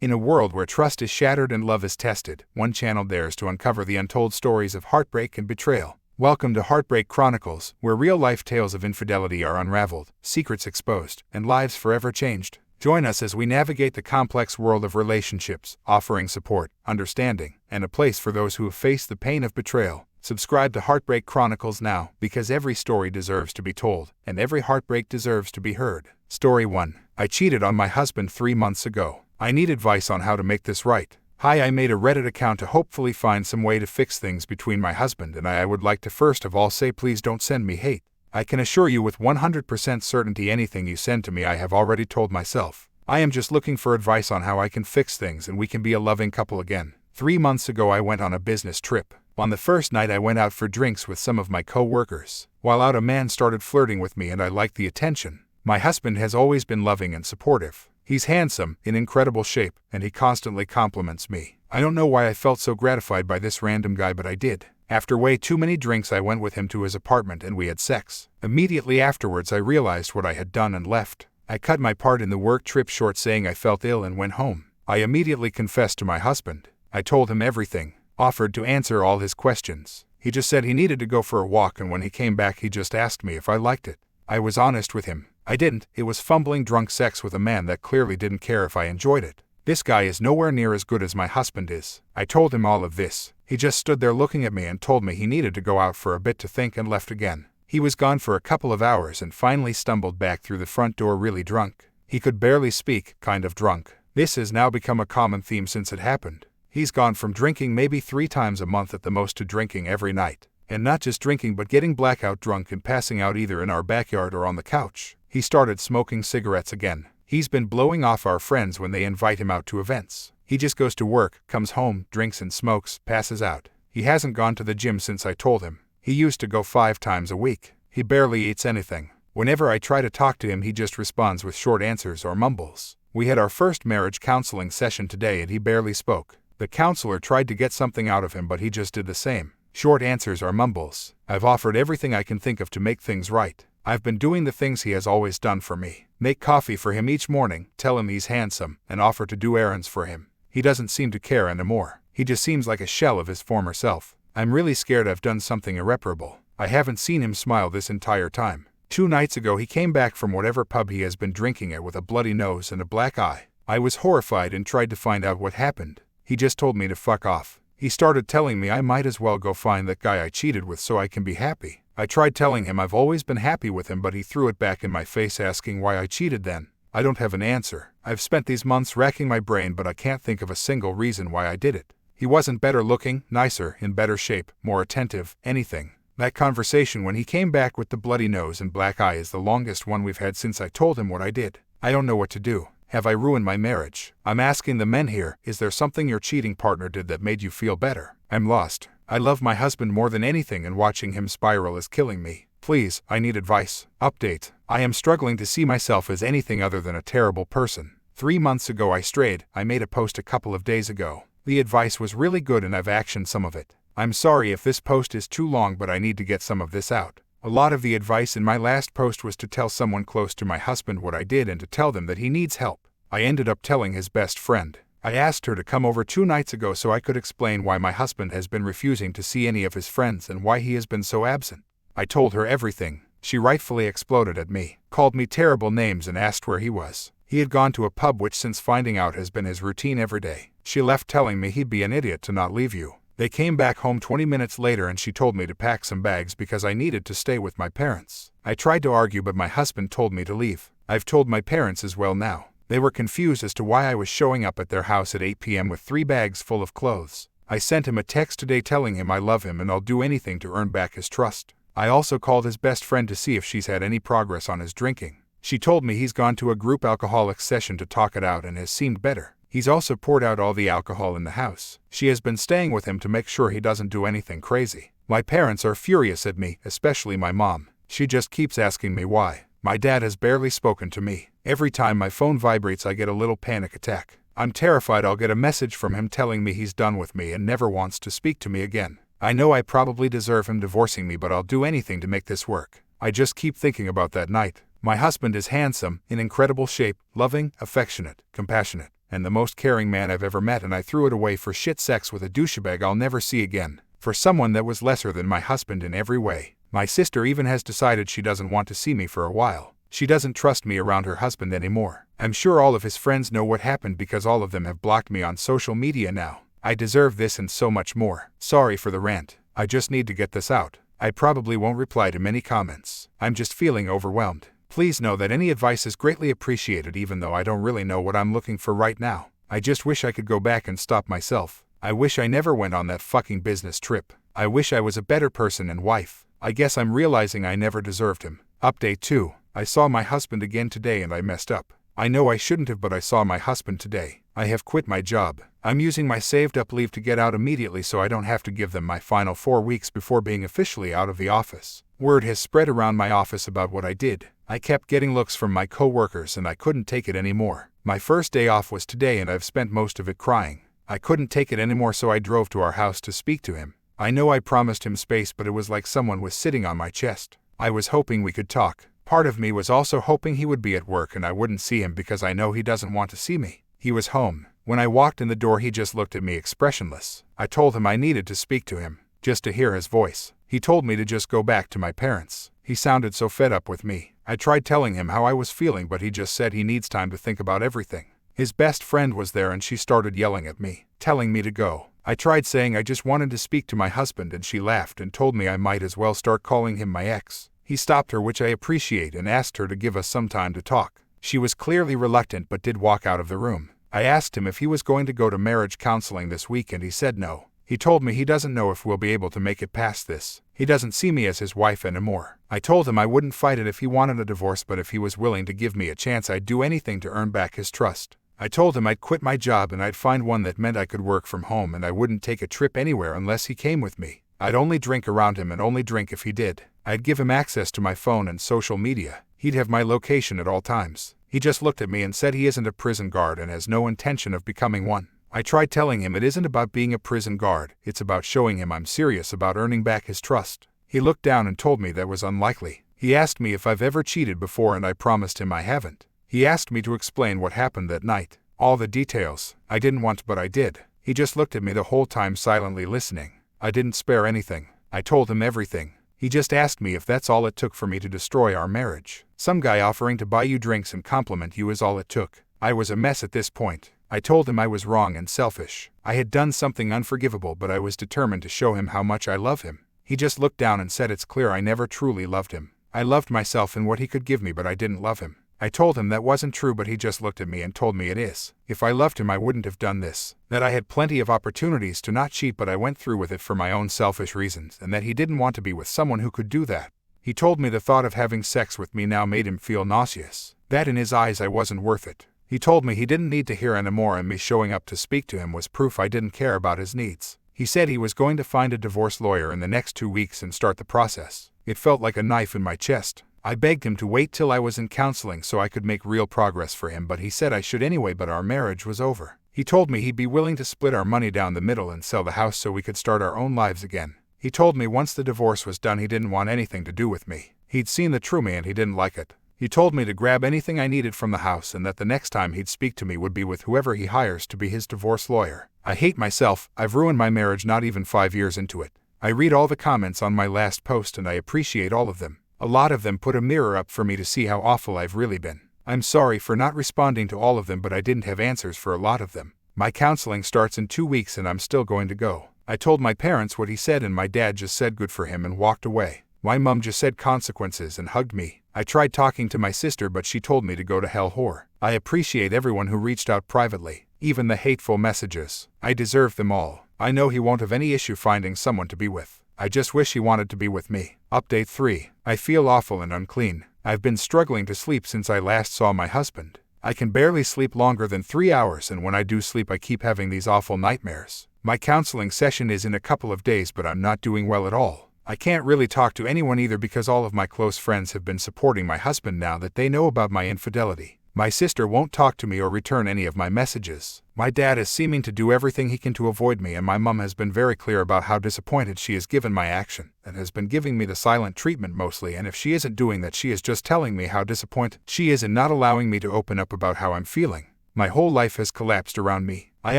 In a world where trust is shattered and love is tested, one channel dares to uncover the untold stories of heartbreak and betrayal. Welcome to Heartbreak Chronicles, where real-life tales of infidelity are unraveled, secrets exposed, and lives forever changed. Join us as we navigate the complex world of relationships, offering support, understanding, and a place for those who have faced the pain of betrayal. Subscribe to Heartbreak Chronicles now, because every story deserves to be told, and every heartbreak deserves to be heard. Story 1. I cheated on my husband 3 months ago. I need advice on how to make this right. Hi, I made a Reddit account to hopefully find some way to fix things between my husband and I would like to first of all say please don't send me hate. I can assure you with 100% certainty anything you send to me I have already told myself. I am just looking for advice on how I can fix things and we can be a loving couple again. 3 months ago I went on a business trip. On the first night I went out for drinks with some of my co-workers. While out, a man started flirting with me and I liked the attention. My husband has always been loving and supportive. He's handsome, in incredible shape, and he constantly compliments me. I don't know why I felt so gratified by this random guy, but I did. After way too many drinks I went with him to his apartment and we had sex. Immediately afterwards I realized what I had done and left. I cut my part in the work trip short saying I felt ill and went home. I immediately confessed to my husband. I told him everything, offered to answer all his questions. He just said he needed to go for a walk and when he came back he just asked me if I liked it. I was honest with him. I didn't. It was fumbling drunk sex with a man that clearly didn't care if I enjoyed it. This guy is nowhere near as good as my husband is. I told him all of this. He just stood there looking at me and told me he needed to go out for a bit to think and left again. He was gone for a couple of hours and finally stumbled back through the front door really drunk. He could barely speak, kind of drunk. This has now become a common theme since it happened. He's gone from drinking maybe 3 times a month at the most to drinking every night. And not just drinking but getting blackout drunk and passing out either in our backyard or on the couch. He started smoking cigarettes again. He's been blowing off our friends when they invite him out to events. He just goes to work, comes home, drinks and smokes, passes out. He hasn't gone to the gym since I told him. He used to go 5 times a week. He barely eats anything. Whenever I try to talk to him he just responds with short answers or mumbles. We had our first marriage counseling session today and he barely spoke. The counselor tried to get something out of him but he just did the same. Short answers or mumbles. I've offered everything I can think of to make things right. I've been doing the things he has always done for me. Make coffee for him each morning, tell him he's handsome, and offer to do errands for him. He doesn't seem to care anymore. He just seems like a shell of his former self. I'm really scared I've done something irreparable. I haven't seen him smile this entire time. 2 nights ago he came back from whatever pub he has been drinking at with a bloody nose and a black eye. I was horrified and tried to find out what happened. He just told me to fuck off. He started telling me I might as well go find that guy I cheated with so I can be happy. I tried telling him I've always been happy with him but he threw it back in my face asking why I cheated then. I don't have an answer. I've spent these months racking my brain but I can't think of a single reason why I did it. He wasn't better looking, nicer, in better shape, more attentive, anything. That conversation when he came back with the bloody nose and black eye is the longest one we've had since I told him what I did. I don't know what to do. Have I ruined my marriage? I'm asking the men here, is there something your cheating partner did that made you feel better? I'm lost. I love my husband more than anything and watching him spiral is killing me. Please, I need advice. Update. I am struggling to see myself as anything other than a terrible person. 3 months ago I strayed. I made a post a couple of days ago. The advice was really good and I've actioned some of it. I'm sorry if this post is too long but I need to get some of this out. A lot of the advice in my last post was to tell someone close to my husband what I did and to tell them that he needs help. I ended up telling his best friend. I asked her to come over 2 nights ago so I could explain why my husband has been refusing to see any of his friends and why he has been so absent. I told her everything. She rightfully exploded at me, called me terrible names and asked where he was. He had gone to a pub which since finding out has been his routine every day. She left telling me he'd be an idiot to not leave you. They came back home 20 minutes later and she told me to pack some bags because I needed to stay with my parents. I tried to argue but my husband told me to leave. I've told my parents as well now. They were confused as to why I was showing up at their house at 8 p.m. with 3 bags full of clothes. I sent him a text today telling him I love him and I'll do anything to earn back his trust. I also called his best friend to see if she's had any progress on his drinking. She told me he's gone to a group alcoholics session to talk it out and has seemed better. He's also poured out all the alcohol in the house. She has been staying with him to make sure he doesn't do anything crazy. My parents are furious at me, especially my mom. She just keeps asking me why. My dad has barely spoken to me. Every time my phone vibrates I get a little panic attack. I'm terrified I'll get a message from him telling me he's done with me and never wants to speak to me again. I know I probably deserve him divorcing me but I'll do anything to make this work. I just keep thinking about that night. My husband is handsome, in incredible shape, loving, affectionate, compassionate, and the most caring man I've ever met, and I threw it away for shit sex with a douchebag I'll never see again. For someone that was lesser than my husband in every way. My sister even has decided she doesn't want to see me for a while. She doesn't trust me around her husband anymore. I'm sure all of his friends know what happened because all of them have blocked me on social media now. I deserve this and so much more. Sorry for the rant. I just need to get this out. I probably won't reply to many comments. I'm just feeling overwhelmed. Please know that any advice is greatly appreciated, even though I don't really know what I'm looking for right now. I just wish I could go back and stop myself. I wish I never went on that fucking business trip. I wish I was a better person and wife. I guess I'm realizing I never deserved him. Update 2. I saw my husband again today and I messed up. I know I shouldn't have, but I saw my husband today. I have quit my job. I'm using my saved up leave to get out immediately so I don't have to give them my final 4 weeks before being officially out of the office. Word has spread around my office about what I did. I kept getting looks from my co-workers and I couldn't take it anymore. My first day off was today and I've spent most of it crying. I couldn't take it anymore, so I drove to our house to speak to him. I know I promised him space, but it was like someone was sitting on my chest. I was hoping we could talk. Part of me was also hoping he would be at work and I wouldn't see him because I know he doesn't want to see me. He was home. When I walked in the door, he just looked at me expressionless. I told him I needed to speak to him, just to hear his voice. He told me to just go back to my parents. He sounded so fed up with me. I tried telling him how I was feeling, but he just said he needs time to think about everything. His best friend was there and she started yelling at me, telling me to go. I tried saying I just wanted to speak to my husband and she laughed and told me I might as well start calling him my ex. He stopped her, which I appreciate, and asked her to give us some time to talk. She was clearly reluctant but did walk out of the room. I asked him if he was going to go to marriage counseling this week and he said no. He told me he doesn't know if we'll be able to make it past this. He doesn't see me as his wife anymore. I told him I wouldn't fight it if he wanted a divorce, but if he was willing to give me a chance, I'd do anything to earn back his trust. I told him I'd quit my job and I'd find one that meant I could work from home and I wouldn't take a trip anywhere unless he came with me. I'd only drink around him and only drink if he did. I'd give him access to my phone and social media. He'd have my location at all times. He just looked at me and said he isn't a prison guard and has no intention of becoming one. I tried telling him it isn't about being a prison guard, it's about showing him I'm serious about earning back his trust. He looked down and told me that was unlikely. He asked me if I've ever cheated before and I promised him I haven't. He asked me to explain what happened that night. All the details. I didn't want to, but I did. He just looked at me the whole time, silently listening. I didn't spare anything. I told him everything. He just asked me if that's all it took for me to destroy our marriage. Some guy offering to buy you drinks and compliment you is all it took. I was a mess at this point. I told him I was wrong and selfish. I had done something unforgivable, but I was determined to show him how much I love him. He just looked down and said it's clear I never truly loved him. I loved myself and what he could give me, but I didn't love him. I told him that wasn't true, but he just looked at me and told me it is. If I loved him, I wouldn't have done this. That I had plenty of opportunities to not cheat, but I went through with it for my own selfish reasons, and that he didn't want to be with someone who could do that. He told me the thought of having sex with me now made him feel nauseous. That in his eyes I wasn't worth it. He told me he didn't need to hear anymore, and me showing up to speak to him was proof I didn't care about his needs. He said he was going to find a divorce lawyer in the next 2 weeks and start the process. It felt like a knife in my chest. I begged him to wait till I was in counseling so I could make real progress for him, but he said I should anyway, but our marriage was over. He told me he'd be willing to split our money down the middle and sell the house so we could start our own lives again. He told me once the divorce was done he didn't want anything to do with me. He'd seen the true me and he didn't like it. He told me to grab anything I needed from the house and that the next time he'd speak to me would be with whoever he hires to be his divorce lawyer. I hate myself. I've ruined my marriage not even 5 years into it. I read all the comments on my last post and I appreciate all of them. A lot of them put a mirror up for me to see how awful I've really been. I'm sorry for not responding to all of them, but I didn't have answers for a lot of them. My counseling starts in 2 weeks and I'm still going to go. I told my parents what he said and my dad just said good for him and walked away. My mom just said consequences and hugged me. I tried talking to my sister, but she told me to go to hell whore. I appreciate everyone who reached out privately, even the hateful messages. I deserve them all. I know he won't have any issue finding someone to be with. I just wish he wanted to be with me. Update 3. I feel awful and unclean. I've been struggling to sleep since I last saw my husband. I can barely sleep longer than 3 hours, and when I do sleep I keep having these awful nightmares. My counseling session is in a couple of days, but I'm not doing well at all. I can't really talk to anyone either because all of my close friends have been supporting my husband now that they know about my infidelity. My sister won't talk to me or return any of my messages. My dad is seeming to do everything he can to avoid me, and my mom has been very clear about how disappointed she is given my action, and has been giving me the silent treatment mostly, and if she isn't doing that she is just telling me how disappointed she is in not allowing me to open up about how I'm feeling. My whole life has collapsed around me. I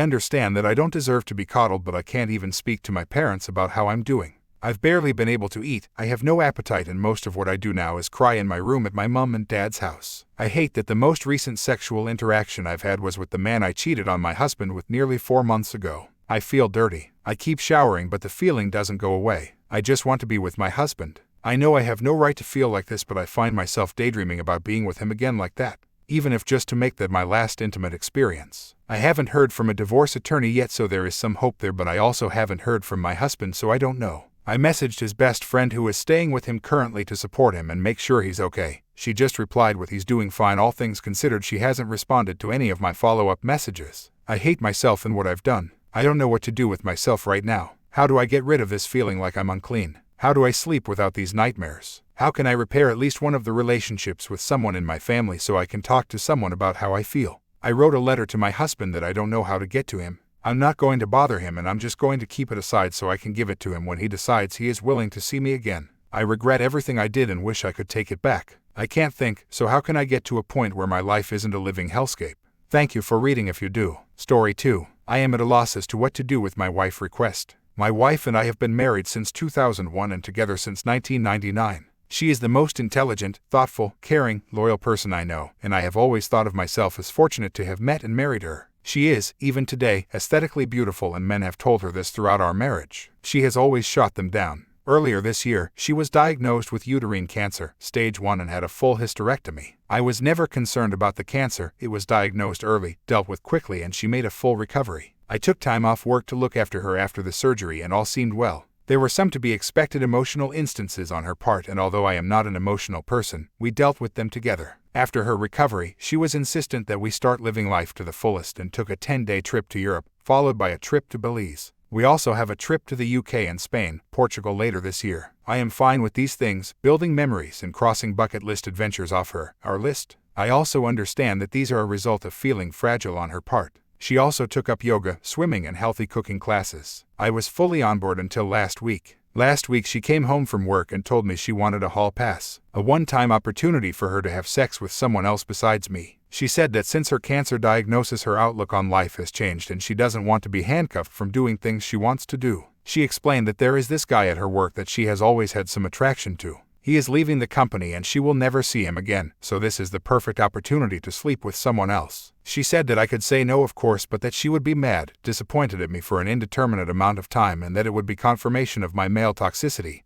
understand that I don't deserve to be coddled, but I can't even speak to my parents about how I'm doing. I've barely been able to eat, I have no appetite, and most of what I do now is cry in my room at my mom and dad's house. I hate that the most recent sexual interaction I've had was with the man I cheated on my husband with nearly 4 months ago. I feel dirty. I keep showering, but the feeling doesn't go away. I just want to be with my husband. I know I have no right to feel like this, but I find myself daydreaming about being with him again like that, even if just to make that my last intimate experience. I haven't heard from a divorce attorney yet, so there is some hope there, but I also haven't heard from my husband, so I don't know. I messaged his best friend who is staying with him currently to support him and make sure he's okay. She just replied with "he's doing fine all things considered." She hasn't responded to any of my follow-up messages. I hate myself and what I've done. I don't know what to do with myself right now. How do I get rid of this feeling like I'm unclean? How do I sleep without these nightmares? How can I repair at least one of the relationships with someone in my family so I can talk to someone about how I feel? I wrote a letter to my husband that I don't know how to get to him. I'm not going to bother him, and I'm just going to keep it aside so I can give it to him when he decides he is willing to see me again. I regret everything I did and wish I could take it back. I can't think, so how can I get to a point where my life isn't a living hellscape? Thank you for reading if you do. Story 2. I am at a loss as to what to do with my wife request. My wife and I have been married since 2001 and together since 1999. She is the most intelligent, thoughtful, caring, loyal person I know, and I have always thought of myself as fortunate to have met and married her. She is, even today, aesthetically beautiful, and men have told her this throughout our marriage. She has always shot them down. Earlier this year, she was diagnosed with uterine cancer, stage 1, and had a full hysterectomy. I was never concerned about the cancer. It was diagnosed early, dealt with quickly, and she made a full recovery. I took time off work to look after her after the surgery, and all seemed well. There were some to be expected emotional instances on her part, and although I am not an emotional person, we dealt with them together. After her recovery, she was insistent that we start living life to the fullest and took a 10-day trip to Europe, followed by a trip to Belize. We also have a trip to the UK and Spain, Portugal later this year. I am fine with these things, building memories and crossing bucket list adventures off our list. I also understand that these are a result of feeling fragile on her part. She also took up yoga, swimming, and healthy cooking classes. I was fully on board until last week. Last week she came home from work and told me she wanted a hall pass, a one-time opportunity for her to have sex with someone else besides me. She said that since her cancer diagnosis, her outlook on life has changed and she doesn't want to be handcuffed from doing things she wants to do. She explained that there is this guy at her work that she has always had some attraction to. He is leaving the company and she will never see him again, so this is the perfect opportunity to sleep with someone else. She said that I could say no, of course, but that she would be mad, disappointed at me for an indeterminate amount of time, and that it would be confirmation of my male toxicity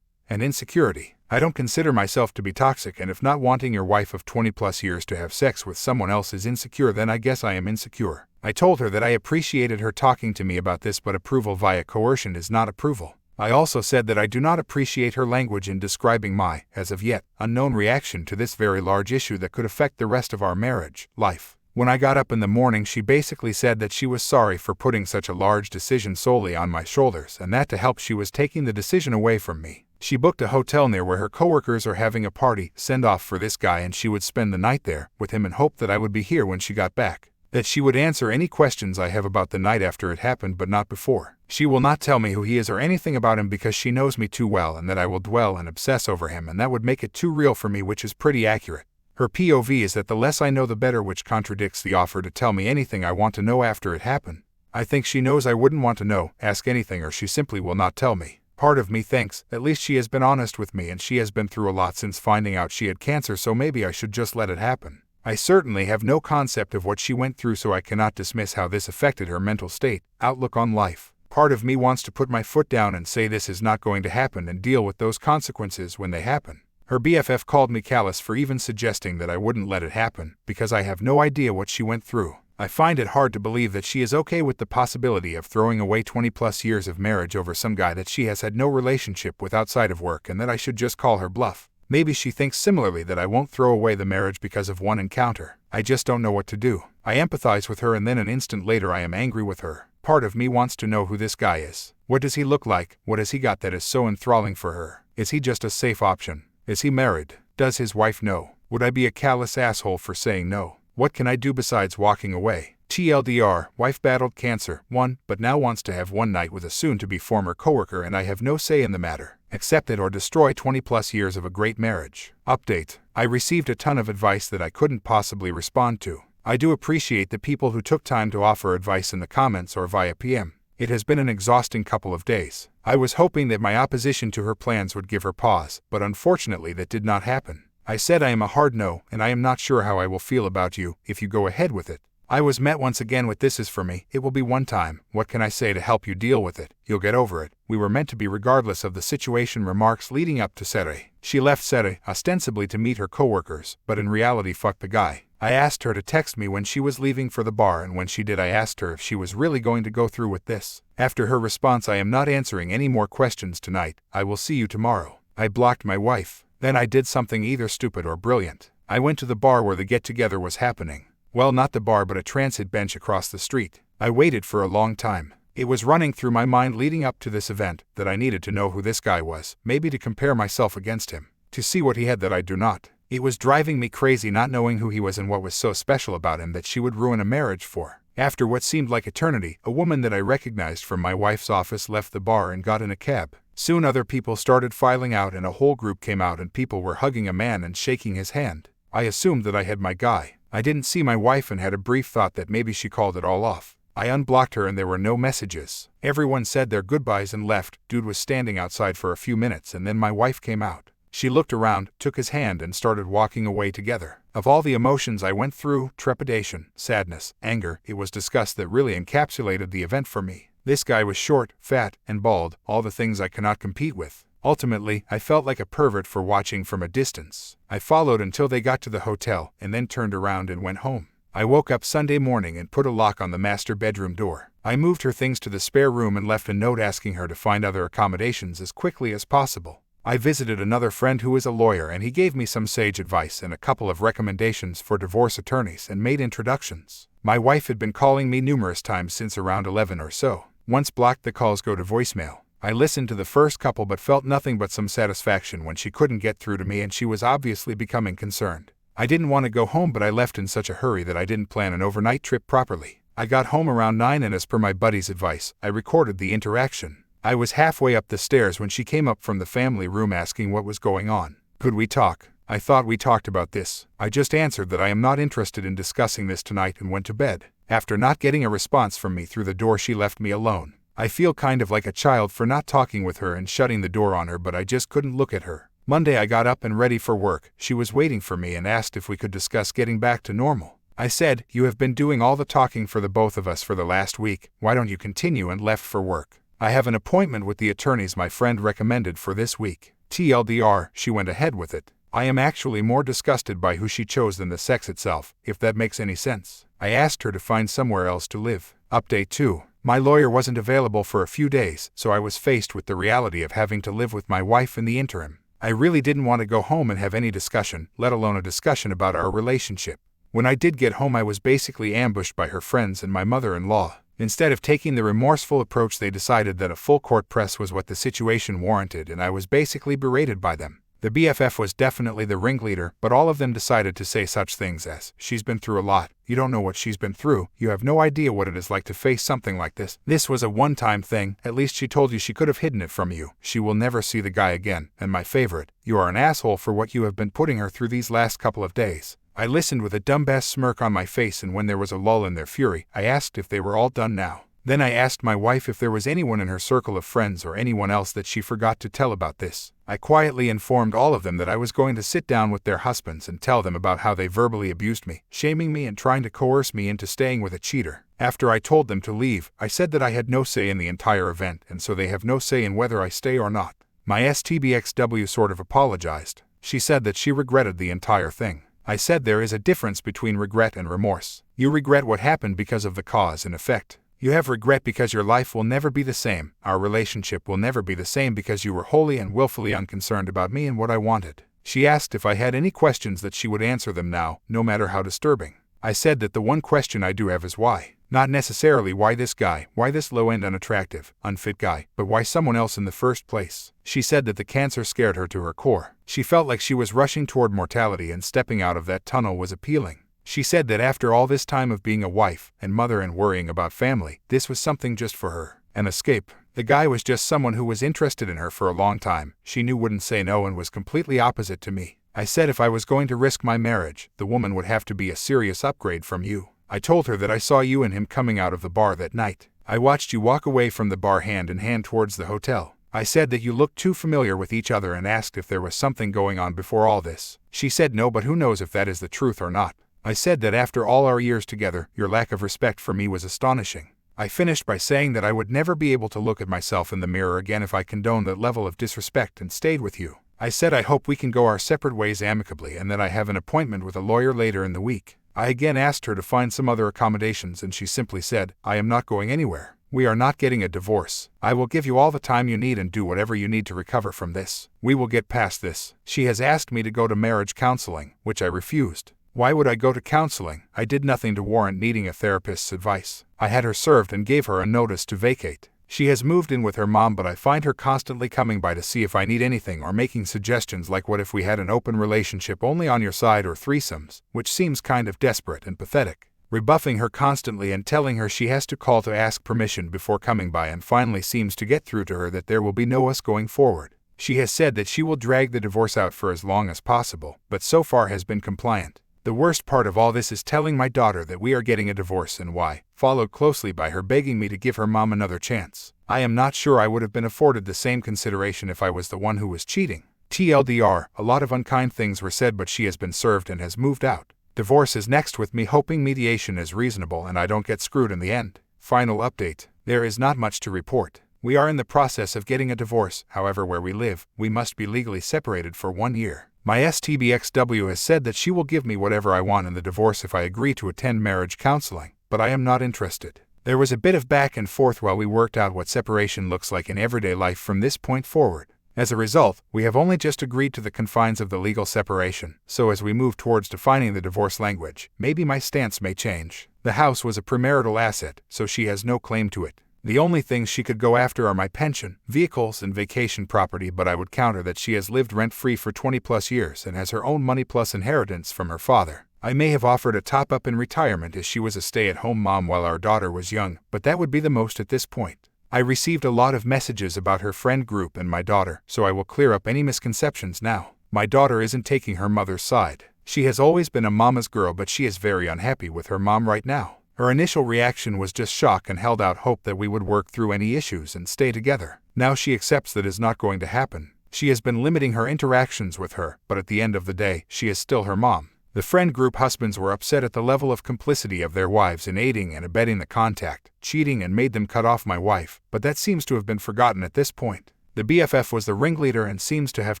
and insecurity. I don't consider myself to be toxic, and if not wanting your wife of 20+ years to have sex with someone else is insecure, then I guess I am insecure. I told her that I appreciated her talking to me about this, but approval via coercion is not approval. I also said that I do not appreciate her language in describing my, as of yet, unknown reaction to this very large issue that could affect the rest of our marriage, life. When I got up in the morning, she basically said that she was sorry for putting such a large decision solely on my shoulders, and that to help she was taking the decision away from me. She booked a hotel near where her coworkers are having a party, send-off for this guy, and she would spend the night there with him and hope that I would be here when she got back. That she would answer any questions I have about the night after it happened, but not before. She will not tell me who he is or anything about him because she knows me too well, and that I will dwell and obsess over him, and that would make it too real for me, which is pretty accurate. Her POV is that the less I know the better, which contradicts the offer to tell me anything I want to know after it happened. I think she knows I wouldn't want to know, ask anything, or she simply will not tell me. Part of me thinks, at least she has been honest with me, and she has been through a lot since finding out she had cancer, so maybe I should just let it happen. I certainly have no concept of what she went through, so I cannot dismiss how this affected her mental state, outlook on life. Part of me wants to put my foot down and say this is not going to happen and deal with those consequences when they happen. Her BFF called me callous for even suggesting that I wouldn't let it happen, because I have no idea what she went through. I find it hard to believe that she is okay with the possibility of throwing away 20+ years of marriage over some guy that she has had no relationship with outside of work, and that I should just call her bluff. Maybe she thinks similarly, that I won't throw away the marriage because of one encounter. I just don't know what to do. I empathize with her, and then an instant later I am angry with her. Part of me wants to know who this guy is. What does he look like? What has he got that is so enthralling for her? Is he just a safe option? Is he married? Does his wife know? Would I be a callous asshole for saying no? What can I do besides walking away? TLDR, wife battled cancer, but now wants to have one night with a soon-to-be former coworker, and I have no say in the matter. Accept it or destroy 20+ years of a great marriage. Update. I received a ton of advice that I couldn't possibly respond to. I do appreciate the people who took time to offer advice in the comments or via PM. It has been an exhausting couple of days. I was hoping that my opposition to her plans would give her pause, but unfortunately that did not happen. I said I am a hard no, and I am not sure how I will feel about you if you go ahead with it. I was met once again with "this is for me, it will be one time, what can I say to help you deal with it, you'll get over it, we were meant to be regardless of the situation" remarks leading up to Sere. She left Sere ostensibly to meet her coworkers, but in reality fucked the guy. I asked her to text me when she was leaving for the bar, and when she did I asked her if she was really going to go through with this. After her response, "I am not answering any more questions tonight, I will see you tomorrow," I blocked my wife. Then I did something either stupid or brilliant. I went to the bar where the get-together was happening. Well, not the bar, but a transit bench across the street. I waited for a long time. It was running through my mind leading up to this event that I needed to know who this guy was, maybe to compare myself against him, to see what he had that I do not. It was driving me crazy not knowing who he was and what was so special about him that she would ruin a marriage for. After what seemed like eternity, a woman that I recognized from my wife's office left the bar and got in a cab. Soon other people started filing out and a whole group came out and people were hugging a man and shaking his hand. I assumed that I had my guy. I didn't see my wife and had a brief thought that maybe she called it all off. I unblocked her and there were no messages. Everyone said their goodbyes and left. Dude was standing outside for a few minutes and then my wife came out. She looked around, took his hand and started walking away together. Of all the emotions I went through, trepidation, sadness, anger, it was disgust that really encapsulated the event for me. This guy was short, fat, and bald, all the things I cannot compete with. Ultimately, I felt like a pervert for watching from a distance. I followed until they got to the hotel and then turned around and went home. I woke up Sunday morning and put a lock on the master bedroom door. I moved her things to the spare room and left a note asking her to find other accommodations as quickly as possible. I visited another friend who is a lawyer and he gave me some sage advice and a couple of recommendations for divorce attorneys and made introductions. My wife had been calling me numerous times since around 11 or so. Once blocked, the calls go to voicemail. I listened to the first couple but felt nothing but some satisfaction when she couldn't get through to me and she was obviously becoming concerned. I didn't want to go home but I left in such a hurry that I didn't plan an overnight trip properly. I got home around 9 and as per my buddy's advice, I recorded the interaction. I was halfway up the stairs when she came up from the family room asking what was going on. Could we talk? I thought we talked about this. I just answered that I am not interested in discussing this tonight and went to bed. After not getting a response from me through the door, she left me alone. I feel kind of like a child for not talking with her and shutting the door on her, but I just couldn't look at her. Monday I got up and ready for work. She was waiting for me and asked if we could discuss getting back to normal. I said, "You have been doing all the talking for the both of us for the last week, why don't you continue?" and left for work. I have an appointment with the attorneys my friend recommended for this week. TLDR, she went ahead with it. I am actually more disgusted by who she chose than the sex itself, if that makes any sense. I asked her to find somewhere else to live. Update 2. My lawyer wasn't available for a few days, so I was faced with the reality of having to live with my wife in the interim. I really didn't want to go home and have any discussion, let alone a discussion about our relationship. When I did get home, I was basically ambushed by her friends and my mother-in-law. Instead of taking the remorseful approach, they decided that a full court press was what the situation warranted, and I was basically berated by them. The BFF was definitely the ringleader, but all of them decided to say such things as, "She's been through a lot, you don't know what she's been through, you have no idea what it is like to face something like this. This was a one-time thing, at least she told you she could have hidden it from you, she will never see the guy again, and my favorite, you are an asshole for what you have been putting her through these last couple of days." I listened with a dumbass smirk on my face, and when there was a lull in their fury, I asked if they were all done now. Then I asked my wife if there was anyone in her circle of friends or anyone else that she forgot to tell about this. I quietly informed all of them that I was going to sit down with their husbands and tell them about how they verbally abused me, shaming me and trying to coerce me into staying with a cheater. After I told them to leave, I said that I had no say in the entire event, and so they have no say in whether I stay or not. My STBXW sort of apologized. She said that she regretted the entire thing. I said there is a difference between regret and remorse. You regret what happened because of the cause and effect. You have regret because your life will never be the same. Our relationship will never be the same because you were wholly and willfully unconcerned about me and what I wanted. She asked if I had any questions, that she would answer them now, no matter how disturbing. I said that the one question I do have is why. Not necessarily why this guy, why this low-end unattractive, unfit guy, but why someone else in the first place. She said that the cancer scared her to her core. She felt like she was rushing toward mortality, and stepping out of that tunnel was appealing. She said that after all this time of being a wife and mother and worrying about family, this was something just for her. An escape. The guy was just someone who was interested in her for a long time. She knew wouldn't say no and was completely opposite to me. I said if I was going to risk my marriage, the woman would have to be a serious upgrade from you. I told her that I saw you and him coming out of the bar that night. I watched you walk away from the bar hand in hand towards the hotel. I said that you looked too familiar with each other and asked if there was something going on before all this. She said no, but who knows if that is the truth or not. I said that after all our years together, your lack of respect for me was astonishing. I finished by saying that I would never be able to look at myself in the mirror again if I condoned that level of disrespect and stayed with you. I said I hope we can go our separate ways amicably and that I have an appointment with a lawyer later in the week. I again asked her to find some other accommodations and she simply said, I am not going anywhere. We are not getting a divorce. I will give you all the time you need and do whatever you need to recover from this. We will get past this. She has asked me to go to marriage counseling, which I refused. Why would I go to counseling? I did nothing to warrant needing a therapist's advice. I had her served and gave her a notice to vacate. She has moved in with her mom, but I find her constantly coming by to see if I need anything or making suggestions like what if we had an open relationship only on your side or threesomes, which seems kind of desperate and pathetic. Rebuffing her constantly and telling her she has to call to ask permission before coming by, and finally seems to get through to her that there will be no us going forward. She has said that she will drag the divorce out for as long as possible, but so far has been compliant. The worst part of all this is telling my daughter that we are getting a divorce and why, followed closely by her begging me to give her mom another chance. I am not sure I would have been afforded the same consideration if I was the one who was cheating. TLDR, a lot of unkind things were said, but she has been served and has moved out. Divorce is next, with me hoping mediation is reasonable and I don't get screwed in the end. Final update. There is not much to report. We are in the process of getting a divorce, however where we live, we must be legally separated for 1 year. My STBXW has said that she will give me whatever I want in the divorce if I agree to attend marriage counseling, but I am not interested. There was a bit of back and forth while we worked out what separation looks like in everyday life from this point forward. As a result, we have only just agreed to the confines of the legal separation, so as we move towards defining the divorce language, maybe my stance may change. The house was a premarital asset, so she has no claim to it. The only things she could go after are my pension, vehicles, and vacation property, but I would counter that she has lived rent-free for 20 plus years and has her own money plus inheritance from her father. I may have offered a top-up in retirement as she was a stay-at-home mom while our daughter was young, but that would be the most at this point. I received a lot of messages about her friend group and my daughter, so I will clear up any misconceptions now. My daughter isn't taking her mother's side. She has always been a mama's girl, but she is very unhappy with her mom right now. Her initial reaction was just shock and held out hope that we would work through any issues and stay together. Now she accepts that is not going to happen. She has been limiting her interactions with her, but at the end of the day, she is still her mom. The friend group husbands were upset at the level of complicity of their wives in aiding and abetting the contact, cheating, and made them cut off my wife, but that seems to have been forgotten at this point. The BFF was the ringleader and seems to have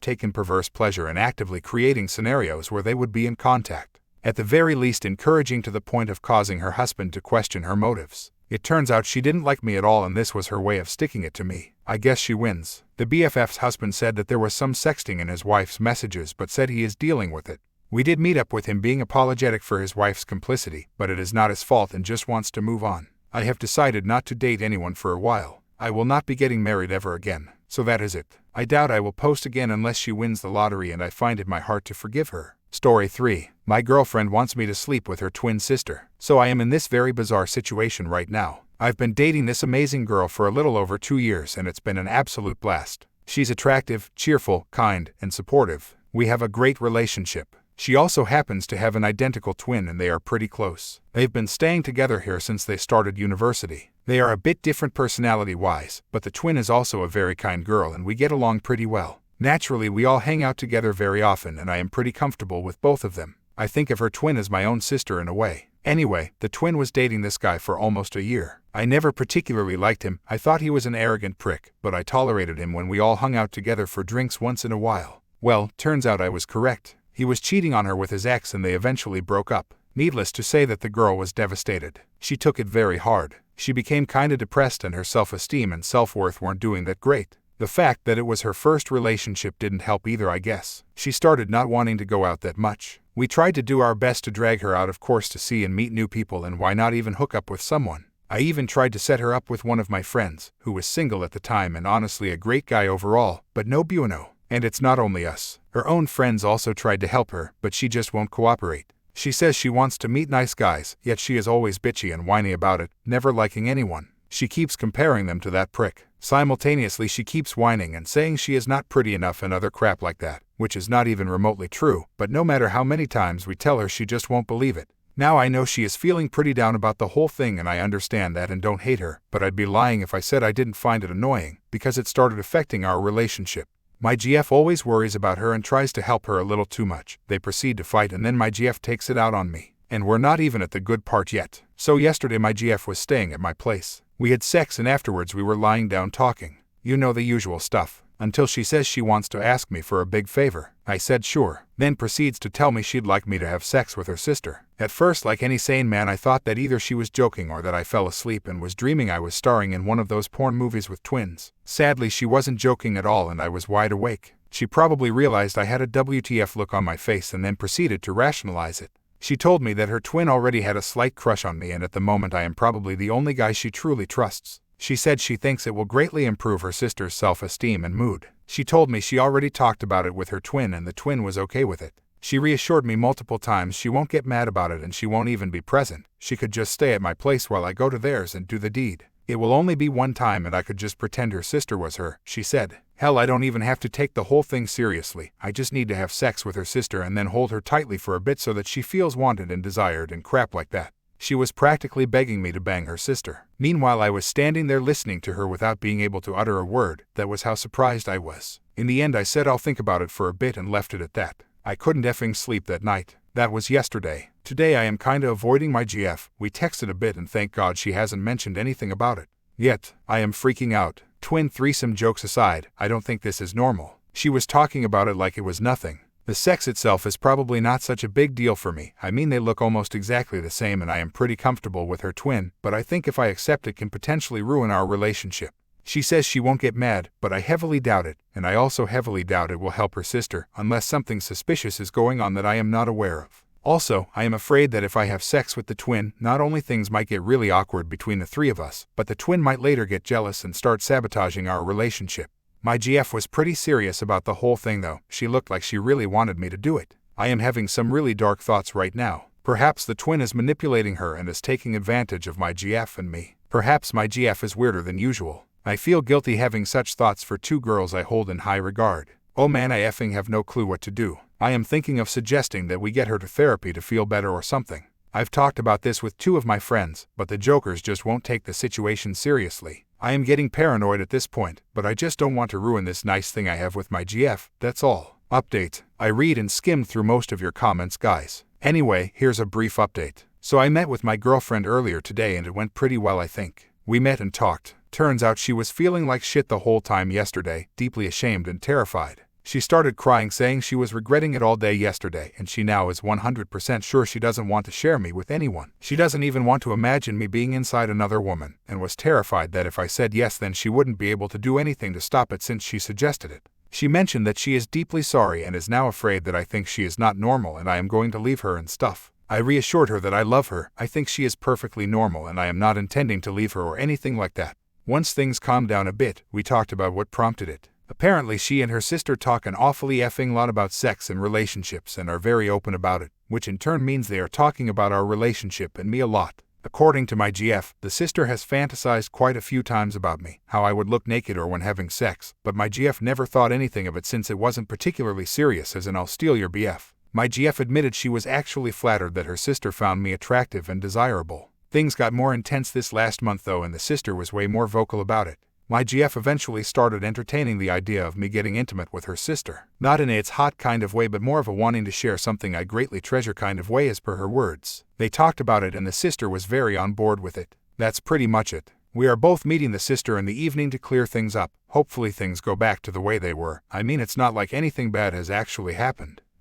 taken perverse pleasure in actively creating scenarios where they would be in contact. At the very least encouraging, to the point of causing her husband to question her motives. It turns out she didn't like me at all, and this was her way of sticking it to me. I guess she wins. The BFF's husband said that there was some sexting in his wife's messages, but said he is dealing with it. We did meet up with him, being apologetic for his wife's complicity, but it is not his fault and just wants to move on. I have decided not to date anyone for a while. I will not be getting married ever again, so that is it. I doubt I will post again unless she wins the lottery and I find in my heart to forgive her. Story 3. My girlfriend wants me to sleep with her twin sister, so I am in this very bizarre situation right now. I've been dating this amazing girl for a little over 2 years and it's been an absolute blast. She's attractive, cheerful, kind, and supportive. We have a great relationship. She also happens to have an identical twin and they are pretty close. They've been staying together here since they started university. They are a bit different personality-wise, but the twin is also a very kind girl and we get along pretty well. Naturally, we all hang out together very often and I am pretty comfortable with both of them. I think of her twin as my own sister in a way. Anyway, the twin was dating this guy for almost a year. I never particularly liked him. I thought he was an arrogant prick, but I tolerated him when we all hung out together for drinks once in a while. Well, turns out I was correct. He was cheating on her with his ex and they eventually broke up. Needless to say that the girl was devastated. She took it very hard. She became kinda depressed and her self-esteem and self-worth weren't doing that great. The fact that it was her first relationship didn't help either, I guess. She started not wanting to go out that much. We tried to do our best to drag her out, of course, to see and meet new people, and why not even hook up with someone. I even tried to set her up with one of my friends, who was single at the time and honestly a great guy overall, but no bueno. And it's not only us. Her own friends also tried to help her, but she just won't cooperate. She says she wants to meet nice guys, yet she is always bitchy and whiny about it, never liking anyone. She keeps comparing them to that prick. Simultaneously she keeps whining and saying she is not pretty enough and other crap like that, which is not even remotely true, but no matter how many times we tell her, she just won't believe it. Now I know she is feeling pretty down about the whole thing, and I understand that and don't hate her, but I'd be lying if I said I didn't find it annoying, because it started affecting our relationship. My GF always worries about her and tries to help her a little too much. They proceed to fight and then my GF takes it out on me. And we're not even at the good part yet. So yesterday my GF was staying at my place. We had sex and afterwards we were lying down talking. You know, the usual stuff. Until she says she wants to ask me for a big favor. I said sure. Then proceeds to tell me she'd like me to have sex with her sister. At first, like any sane man, I thought that either she was joking or that I fell asleep and was dreaming I was starring in one of those porn movies with twins. Sadly, she wasn't joking at all and I was wide awake. She probably realized I had a WTF look on my face and then proceeded to rationalize it. She told me that her twin already had a slight crush on me and at the moment I am probably the only guy she truly trusts. She said she thinks it will greatly improve her sister's self-esteem and mood. She told me she already talked about it with her twin and the twin was okay with it. She reassured me multiple times she won't get mad about it and she won't even be present. She could just stay at my place while I go to theirs and do the deed. It will only be one time and I could just pretend her sister was her, she said. Hell, I don't even have to take the whole thing seriously. I just need to have sex with her sister and then hold her tightly for a bit so that she feels wanted and desired and crap like that. She was practically begging me to bang her sister. Meanwhile, I was standing there listening to her without being able to utter a word. That was how surprised I was. In the end, I said I'll think about it for a bit and left it at that. I couldn't effing sleep that night. That was yesterday. Today I am kinda avoiding my GF. We texted a bit and thank God she hasn't mentioned anything about it. Yet, I am freaking out. Twin threesome jokes aside, I don't think this is normal. She was talking about it like it was nothing. The sex itself is probably not such a big deal for me. I mean, they look almost exactly the same and I am pretty comfortable with her twin, but I think if I accept it can potentially ruin our relationship. She says she won't get mad, but I heavily doubt it, and I also heavily doubt it will help her sister, unless something suspicious is going on that I am not aware of. Also, I am afraid that if I have sex with the twin, not only things might get really awkward between the three of us, but the twin might later get jealous and start sabotaging our relationship. My GF was pretty serious about the whole thing though. She looked like she really wanted me to do it. I am having some really dark thoughts right now. Perhaps the twin is manipulating her and is taking advantage of my GF and me. Perhaps my GF is weirder than usual. I feel guilty having such thoughts for two girls I hold in high regard. Oh man, I effing have no clue what to do. I am thinking of suggesting that we get her to therapy to feel better or something. I've talked about this with two of my friends, but the jokers just won't take the situation seriously. I am getting paranoid at this point, but I just don't want to ruin this nice thing I have with my GF, that's all. Update. I read and skimmed through most of your comments, guys. Anyway, here's a brief update. So I met with my girlfriend earlier today and it went pretty well, I think. We met and talked. Turns out she was feeling like shit the whole time yesterday, deeply ashamed and terrified. She started crying, saying she was regretting it all day yesterday and she now is 100% sure she doesn't want to share me with anyone. She doesn't even want to imagine me being inside another woman, and was terrified that if I said yes then she wouldn't be able to do anything to stop it since she suggested it. She mentioned that she is deeply sorry and is now afraid that I think she is not normal and I am going to leave her and stuff. I reassured her that I love her, I think she is perfectly normal and I am not intending to leave her or anything like that. Once things calmed down a bit, we talked about what prompted it. Apparently she and her sister talk an awfully effing lot about sex and relationships and are very open about it, which in turn means they are talking about our relationship and me a lot. According to my GF, the sister has fantasized quite a few times about me, how I would look naked or when having sex, but my GF never thought anything of it since it wasn't particularly serious, as in I'll steal your BF. My GF admitted she was actually flattered that her sister found me attractive and desirable. Things got more intense this last month though, and the sister was way more vocal about it. My GF eventually started entertaining the idea of me getting intimate with her sister. Not in a it's hot kind of way, but more of a wanting to share something I greatly treasure kind of way, as per her words. They talked about it and the sister was very on board with it. That's pretty much it. We are both meeting the sister in the evening to clear things up. Hopefully things go back to the way they were. I mean, it's not like anything bad has actually happened.